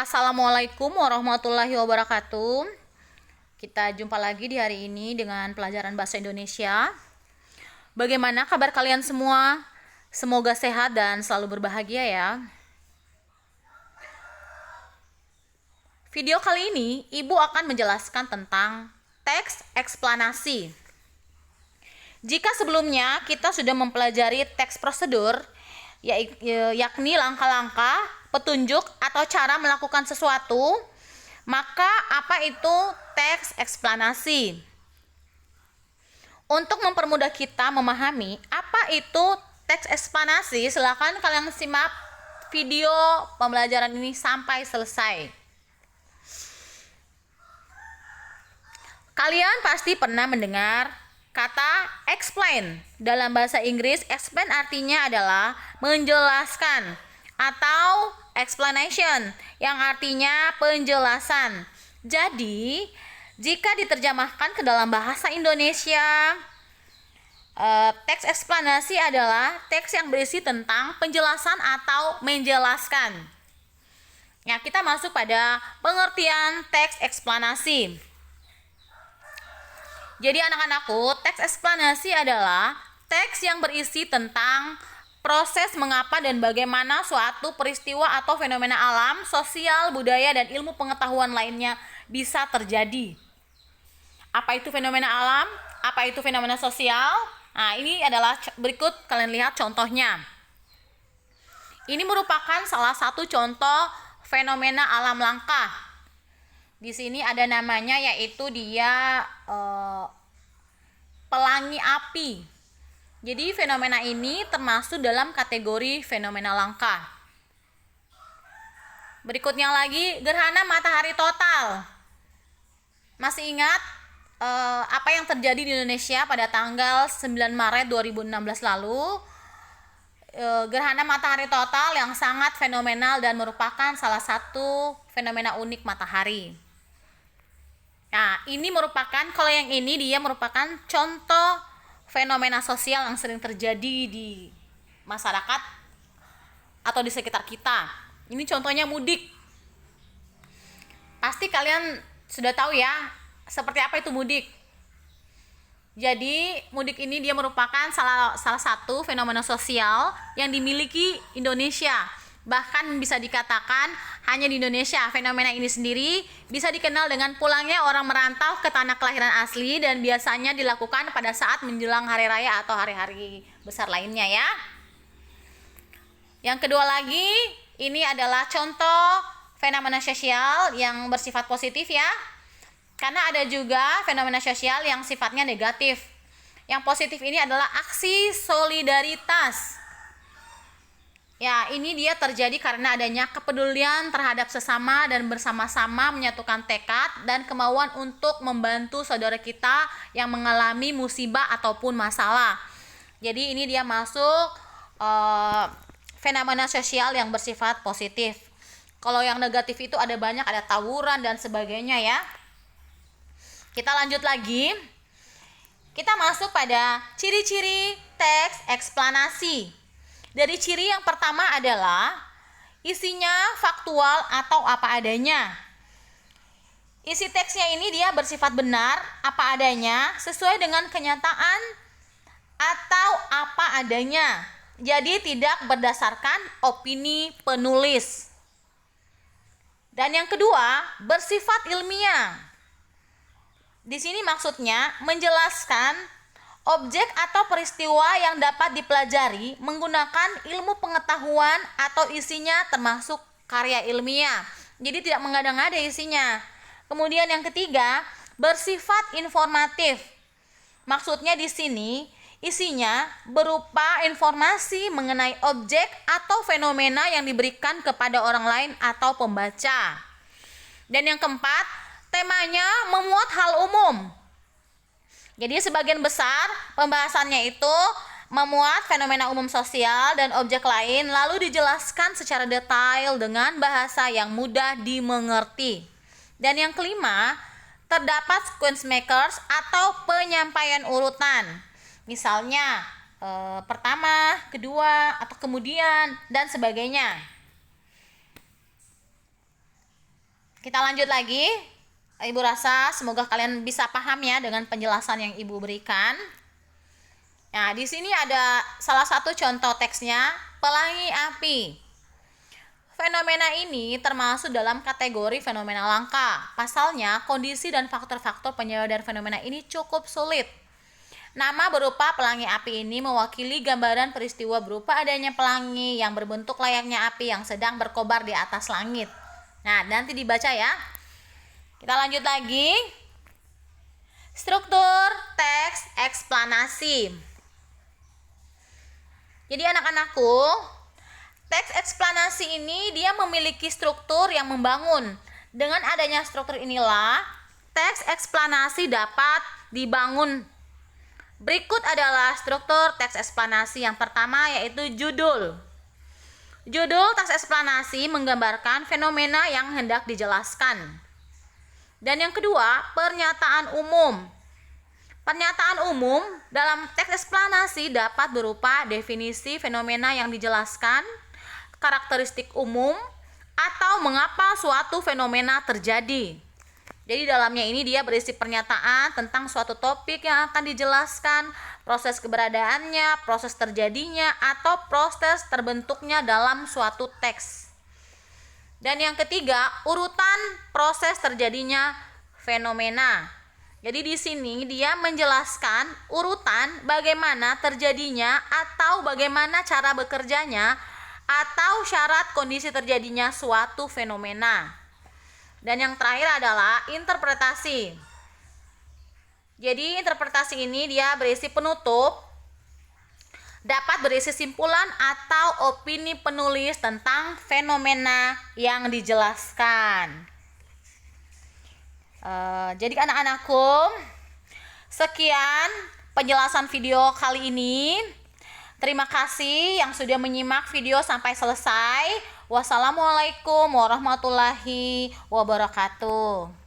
Assalamualaikum warahmatullahi wabarakatuh. Kita jumpa lagi di hari ini dengan pelajaran bahasa Indonesia. Bagaimana kabar kalian semua? Semoga sehat dan selalu berbahagia ya. Video kali ini Ibu akan menjelaskan tentang teks eksplanasi. Jika sebelumnya kita sudah mempelajari teks prosedur, yakni langkah-langkah, petunjuk, atau cara melakukan sesuatu, maka apa itu teks eksplanasi? Untuk mempermudah kita memahami apa itu teks eksplanasi, silakan kalian simak video pembelajaran ini sampai selesai. Kalian pasti pernah mendengar kata explain. Dalam bahasa Inggris, explain artinya adalah menjelaskan atau explanation yang artinya penjelasan. Jadi, jika diterjemahkan ke dalam bahasa Indonesia, teks eksplanasi adalah teks yang berisi tentang penjelasan atau menjelaskan. Ya, kita masuk pada pengertian teks eksplanasi. Jadi anak-anakku, teks eksplanasi adalah teks yang berisi tentang proses mengapa dan bagaimana suatu peristiwa atau fenomena alam, sosial, budaya, dan ilmu pengetahuan lainnya bisa terjadi. Apa itu fenomena alam? Apa itu fenomena sosial? Nah, ini adalah berikut kalian lihat contohnya. Ini merupakan salah satu contoh fenomena alam langka. Di sini ada namanya, yaitu dia pelangi api. Jadi fenomena ini termasuk dalam kategori fenomena langka. Berikutnya lagi, gerhana matahari total. Masih ingat apa yang terjadi di Indonesia pada tanggal 9 Maret 2016 lalu? Gerhana matahari total yang sangat fenomenal dan merupakan salah satu fenomena unik matahari. Nah, ini merupakan, kalau yang ini dia merupakan contoh fenomena sosial yang sering terjadi di masyarakat atau di sekitar kita. Ini contohnya mudik. Pasti kalian sudah tahu ya, seperti apa itu mudik. Jadi, mudik ini dia merupakan salah satu fenomena sosial yang dimiliki Indonesia. Bahkan bisa dikatakan hanya di Indonesia fenomena ini sendiri bisa dikenal dengan pulangnya orang merantau ke tanah kelahiran asli, dan biasanya dilakukan pada saat menjelang hari raya atau hari-hari besar lainnya ya. Yang kedua lagi, ini adalah contoh fenomena sosial yang bersifat positif ya. Karena ada juga fenomena sosial yang sifatnya negatif. Yang positif ini adalah aksi solidaritas. Ya, ini dia terjadi karena adanya kepedulian terhadap sesama dan bersama-sama menyatukan tekad dan kemauan untuk membantu saudara kita yang mengalami musibah ataupun masalah. Jadi ini dia masuk fenomena sosial yang bersifat positif. Kalau yang negatif itu ada banyak, ada tawuran dan sebagainya ya. Kita lanjut lagi. Kita masuk pada ciri-ciri teks eksplanasi. Dari ciri yang pertama adalah isinya faktual atau apa adanya. Isi teksnya ini dia bersifat benar, apa adanya, sesuai dengan kenyataan atau apa adanya. Jadi tidak berdasarkan opini penulis. Dan yang kedua, bersifat ilmiah. Di sini maksudnya menjelaskan objek atau peristiwa yang dapat dipelajari menggunakan ilmu pengetahuan atau isinya termasuk karya ilmiah. Jadi tidak mengada-ngada isinya. Kemudian yang ketiga, bersifat informatif. Maksudnya di sini isinya berupa informasi mengenai objek atau fenomena yang diberikan kepada orang lain atau pembaca. Dan yang keempat, temanya memuat hal umum. Jadi sebagian besar pembahasannya itu memuat fenomena umum sosial dan objek lain, lalu dijelaskan secara detail dengan bahasa yang mudah dimengerti. Dan yang kelima, terdapat sequence makers atau penyampaian urutan. Misalnya pertama, kedua, atau kemudian, dan sebagainya. Kita lanjut lagi. Ibu rasa semoga kalian bisa paham ya dengan penjelasan yang Ibu berikan. Nah, di sini ada salah satu contoh teksnya, pelangi api. Fenomena ini termasuk dalam kategori fenomena langka. Pasalnya, kondisi dan faktor-faktor penyebab dari fenomena ini cukup sulit. Nama berupa pelangi api ini mewakili gambaran peristiwa berupa adanya pelangi yang berbentuk layaknya api yang sedang berkobar di atas langit. Nah, nanti dibaca ya. Kita lanjut lagi. Struktur teks eksplanasi. Jadi anak-anakku, teks eksplanasi ini dia memiliki struktur yang membangun. Dengan adanya struktur inilah, teks eksplanasi dapat dibangun. Berikut adalah struktur teks eksplanasi. Yang pertama yaitu judul. Judul teks eksplanasi menggambarkan fenomena yang hendak dijelaskan. Dan yang kedua, pernyataan umum. Pernyataan umum dalam teks eksplanasi dapat berupa definisi fenomena yang dijelaskan, karakteristik umum, atau mengapa suatu fenomena terjadi. Jadi dalamnya ini dia berisi pernyataan tentang suatu topik yang akan dijelaskan, proses keberadaannya, proses terjadinya, atau proses terbentuknya dalam suatu teks. Dan yang ketiga, urutan proses terjadinya fenomena. Jadi di sini dia menjelaskan urutan bagaimana terjadinya atau bagaimana cara bekerjanya atau syarat kondisi terjadinya suatu fenomena. Dan yang terakhir adalah interpretasi. Jadi interpretasi ini dia berisi penutup, dapat berisi simpulan atau opini penulis tentang fenomena yang dijelaskan. Jadi anak-anakku, sekian penjelasan video kali ini. Terima kasih yang sudah menyimak video sampai selesai. Wassalamualaikum warahmatullahi wabarakatuh.